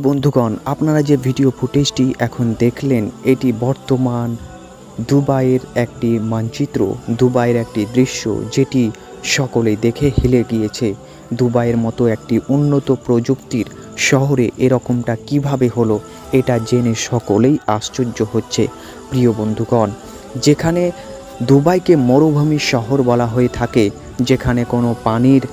বন্ধুগণ, আপনারা যে ভিডিও ফুটেজটি এখন দেখলেন এটি বর্তমান দুবাইয়ের একটি মানচিত্র, দুবাইয়ের একটি দৃশ্য যেটি সকলেই দেখে হেলে গিয়েছে। দুবাইয়ের মতো একটি উন্নত প্রযুক্তির শহরে এরকমটা কিভাবে হলো, এটা জেনে সকলেই আশ্চর্য হচ্ছে। প্রিয় বন্ধুগণ, যেখানে দুবাইকে মরুভূমির শহর বলা হয়ে থাকে, যেখানে কোনো পানির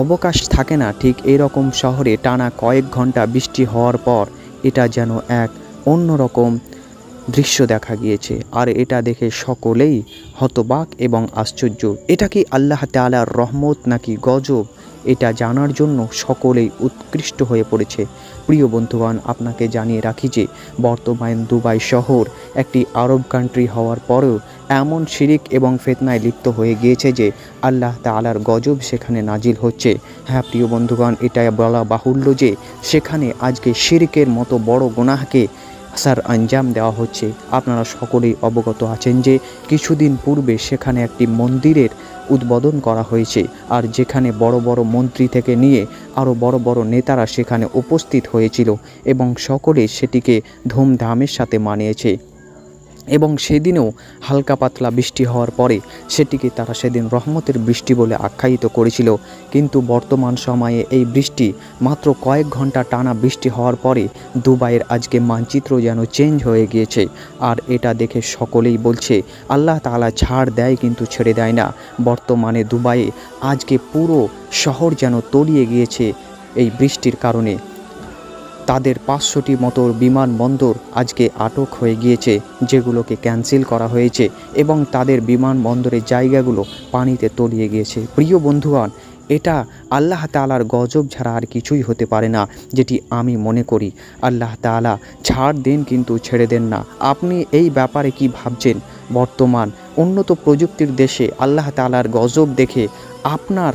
অবকাশ থাকে না, ঠিক এরকম শহরে টানা কয়েক ঘন্টা বৃষ্টি হওয়ার পর এটা যেন এক অন্যরকম দৃশ্য দেখা গিয়েছে। আর এটা দেখে সকলেই হতবাক এবং আশ্চর্য। এটা কি আল্লাহ তাআলার রহমত নাকি গজব, এটা জানার জন্য সকলেই উৎকৃষ্ট হয়ে পড়েছে। প্রিয় বন্ধুগণ, আপনাকে জানিয়ে রাখি যে বর্তমান দুবাই শহর একটি আরব কান্ট্রি হওয়ার পরেও এমন শিরিক এবং ফিতনায় লিপ্ত হয়ে গিয়েছে যে আল্লাহ তাআলার গজব সেখানে নাজিল হচ্ছে। হ্যাঁ প্রিয় বন্ধুগণ, এটা বলা বাহুল্য যে সেখানে আজকে শিরিকের মতো বড় গুনাহকে সার আঞ্জাম দেওয়া হচ্ছে। আপনারা সকলেই অবগত আছেন যে কিছুদিন পূর্বে সেখানে একটি মন্দিরের উদ্বোধন করা হয়েছে, আর যেখানে বড় বড় মন্ত্রী থেকে নিয়ে আরও বড় বড় নেতারা সেখানে উপস্থিত হয়েছিল এবং সকলে সেটিকে ধুমধামের সাথে মানিয়েছে। এবং সেদিনও হালকা পাতলা বৃষ্টি হওয়ার পরে সেটিকে তারা সেদিন রহমতের বৃষ্টি বলে আখ্যায়িত করেছিল। কিন্তু বর্তমান সময়ে এই বৃষ্টি মাত্র কয়েক ঘন্টা টানা বৃষ্টি হওয়ার পরে দুবাইয়ের আজকে মানচিত্র যেন চেঞ্জ হয়ে গিয়েছে। আর এটা দেখে সকলেই বলছে আল্লাহ তাআলা ছাড় দেয় কিন্তু ছেড়ে দেয় না। বর্তমানে দুবাইয়ে আজকে পুরো শহর যেন তলিয়ে গিয়েছে এই বৃষ্টির কারণে। তাদের 500টি মতো বিমানবন্দর আজকে আটক হয়ে গিয়েছে, যেগুলোকে ক্যান্সেল করা হয়েছে এবং তাদের বিমানবন্দরের জায়গাগুলো পানিতে তলিয়ে গিয়েছে। প্রিয় বন্ধুগণ, এটা আল্লাহ তাআলার গজব ছাড়া আর কিছুই হতে পারে না, যেটি আমি মনে করি। আল্লাহ তাআলা ছাড় দেন কিন্তু ছেড়ে দেন না। আপনি এই ব্যাপারে কি ভাবছেন? বর্তমান উন্নত প্রযুক্তির দেশে আল্লাহ তাআলার গজব দেখে আপনার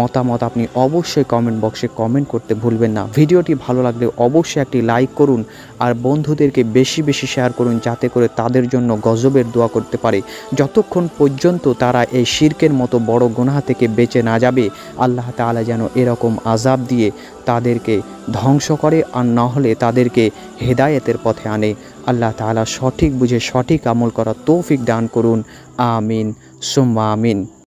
মতামত আপনি অবশ্যই কমেন্ট বক্সে কমেন্ট করতে ভুলবেন না। ভিডিওটি ভালো লাগলে অবশ্যই একটি লাইক করুন আর বন্ধুদেরকে বেশি বেশি শেয়ার করুন, যাতে করে তাদের জন্য গজবের দোয়া করতে পারে। যতক্ষণ পর্যন্ত তারা এই শিরকের মতো বড় গুনাহ থেকে বেঁচে না যাবে, আল্লাহ তাআলা যেন এরকম আযাব দিয়ে তাদেরকে ধ্বংস করে, আর না হলে তাদেরকে হেদায়েতের পথে আনে। আল্লাহ তাআলা সঠিক বুঝে সঠিক আমল করার তৌফিক দান করুন। আমিন সুম্মা আমিন।